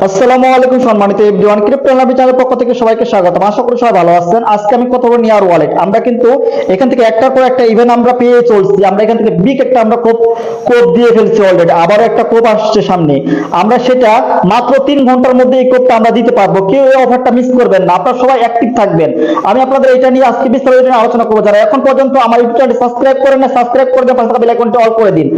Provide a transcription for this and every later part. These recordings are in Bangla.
আসসালামু আলাইকুম সম্মানিত এভরিওয়ান, ক্রিপ্টো লাভি চ্যানেলের পক্ষ থেকে সবাইকে স্বাগতম। আশা করি সবাই ভালো আছেন। আজকে আমি কথা বলবো নিয়ার ওয়ালেট। আমরা কিন্তু এখান থেকে একটার পর একটা ইভেন্ট আমরা পেয়ে চলছি। আমরা এখান থেকে বিগ একটা আমরা কোপ দিয়ে ফেলছি অলরেডি। আবার একটা কোপ আসছে সামনে। আমরা সেটা মাত্র 3 ঘন্টার মধ্যে এই কোপটা আমরা দিতে পারবো। কেউ এই অফারটা মিস করবেন না, আপনারা সবাই অ্যাক্টিভ থাকবেন। আমি আপনাদের এটা নিয়ে আজকে বিস্তারিত আলোচনা করবো। যারা এখন পর্যন্ত আমার ইউটিউব চ্যানেল সাবস্ক্রাইব করেন না, সাবস্ক্রাইব করে দিয়ে পাশে থাকা বেল আইকনটি অল করে দিন।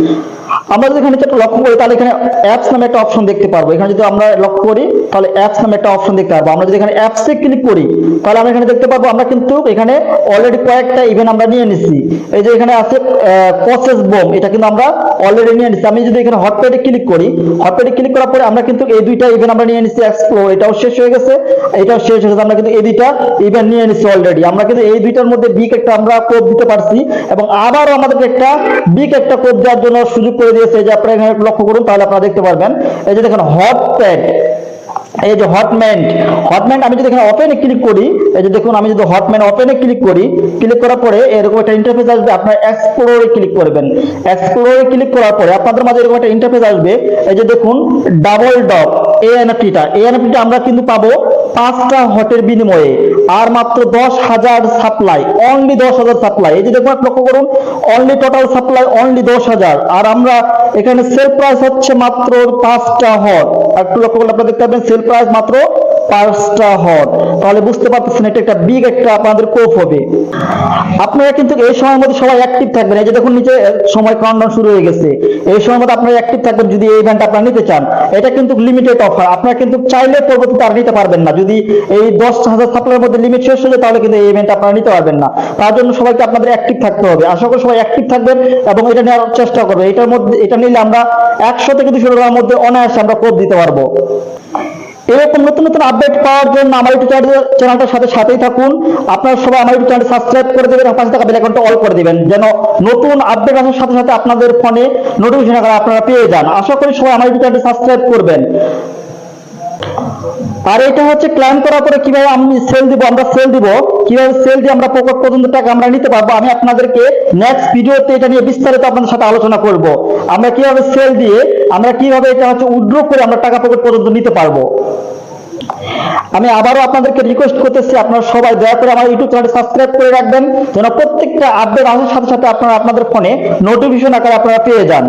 আমরা যদি এখানে একটা লক্ষ্য করি তাহলে এখানে অ্যাপস নামে একটা অপশন দেখতে পারবো। এখানে যদি আমরা লক্ষ্য করি তাহলে অ্যাপস নামে একটা অপশন দেখতে পারবো। আমরা যদি এখানে অ্যাপসে ক্লিক করি তাহলে আমরা এখানে দেখতে পারবো আমরা কিন্তু এখানে অলরেডি কয়েকটা ইভেন্ট আমরা নিয়ে নিচ্ছি। এই যে এখানে আছে প্রসেস বম, এটা কিন্তু আমরা অলরেডি নিয়ে নিচ্ছি। আমি যদি এখানে হটপ্যাডে ক্লিক করি, হটপ্যাডে ক্লিক করার পরে আমরা কিন্তু এই দুইটা ইভেন্ট আমরা নিয়ে নিচ্ছি। এক্সপ্লোর এটাও শেষ হয়ে গেছে, এটাও শেষ হয়ে গেছে। আমরা কিন্তু এই দুইটা ইভেন্ট নিয়ে নিচ্ছি অলরেডি। আমরা কিন্তু এই দুইটার মধ্যে বিগ একটা আমরা কোড দিতে পারছি এবং আবারও আমাদেরকে একটা বিগ একটা কোড দেওয়ার জন্য সুযোগ করে দিয়েছে। যে আপনারা এখানে লক্ষ্য করুন তাহলে আপনারা দেখতে পারবেন। এই যে দেখেন হটপ্যাড, এই যে হটম্যান আমি যদি এখানে ওপেনে ক্লিক করি, এই যে দেখুন আমি যদি হটম্যান ওপেনে ক্লিক করি, ক্লিক করার পরে এরকম একটা ইন্টারফেস আসবে। আপনারা এক্সপ্লোরে ক্লিক করবেন। এক্সপ্লোরে ক্লিক করার পরে আপনাদের মাঝে এরকম একটা ইন্টারফেস আসবে। এই যে দেখুন ডাবল ডগ এই এনএফটিটা আমরা কিন্তু পাবো 5টা হটের বিনিময়ে আর মাত্র 10,000 সাপ্লাই, অনলি 10,000 সাপ্লাই। এই যে দেখুন লক্ষ্য করুন, অনলি টোটাল সাপ্লাই অনলি 10,000। আর আমরা এখানে সেল প্রাইস হচ্ছে মাত্র 5টা হট। আর একটু লক্ষ্য করলে আপনারা দেখতে পাবেন সেল প্রাইস মাত্র 5টা হট। তাহলে বুঝতে পারতেছেন এটা একটা বিগ একটা আপনাদের কোপ হবে। আপনারা কিন্তু এই সময়ের মধ্যে সবাই অ্যাক্টিভ থাকবেন। এই যে দেখুন নিচে সময় কাউন্টডাউন শুরু হয়ে গেছে। এই সময়ের মধ্যে আপনারা অ্যাক্টিভ থাকবেন যদি এই ইভেন্ট আপনারা নিতে চান। এটা কিন্তু লিমিটেড অফার, আপনারা কিন্তু চাইলে পরবর্তীতে আর নিতে পারবেন না। যদি এই 10,000 সাপ্লাইয়ের মধ্যে লিমিট শেষ হয়ে যায় তাহলে কিন্তু এই ইভেন্ট আপনারা নিতে পারবেন না। তার জন্য সবাইকে আপনাদের অ্যাক্টিভ থাকতে হবে। আশা করি সবাই অ্যাক্টিভ থাকবেন এবং এটা নেওয়ার চেষ্টা করবেন। এটার মধ্যে এটা নিলে আমরা 100 থেকে 200 টাকার মধ্যে অনায়াসে আমরা কোপ দিতে পারবো। এরকম নতুন নতুন আপডেট পাওয়ার জন্য আমার ইউটিউব চ্যানেলটার সাথেই থাকুন। আপনারা সবাই আমার ইউটিউব চ্যানেল সাবস্ক্রাইব করে দেবেন, পাশে থাকা বেল আইকনটা অল করে দিবেন যেন নতুন আপডেট আসার সাথে সাথে আপনাদের ফোনে নোটিফিকেশন আপনারা পেয়ে যান। আশা করি সবাই আমার ইউটিউব চ্যানেলটি সাবস্ক্রাইব করবেন। আর এটা হচ্ছে ক্লাইম করার পরে কিভাবে আমি সেল দিব, আমরা সেল দিব কিভাবে সেল দিয়ে আমরা পকেট পর্যন্ত টাকা আমরা নিতে পারবো। আমি আপনাদেরকে নেক্সট ভিডিওতে এটা নিয়ে বিস্তারিত আপনাদের সাথে আলোচনা করব। আমরা কিভাবে সেল দিয়ে আমরা কিভাবে এটা হচ্ছে উইথড্র করে আমরা টাকা পকেট পর্যন্ত নিতে পারবো। আমি আবারও আপনাদেরকে রিকোয়েস্ট করতেছি আপনারা সবাই দয়া করে আমার ইউটিউব চ্যানেলটি সাবস্ক্রাইব করে রাখবেন যেন প্রত্যেকটা আপডেট আসার সাথে সাথে আপনারা আপনাদের ফোনে নোটিফিকেশন আকারে আপনারা পেয়ে যান।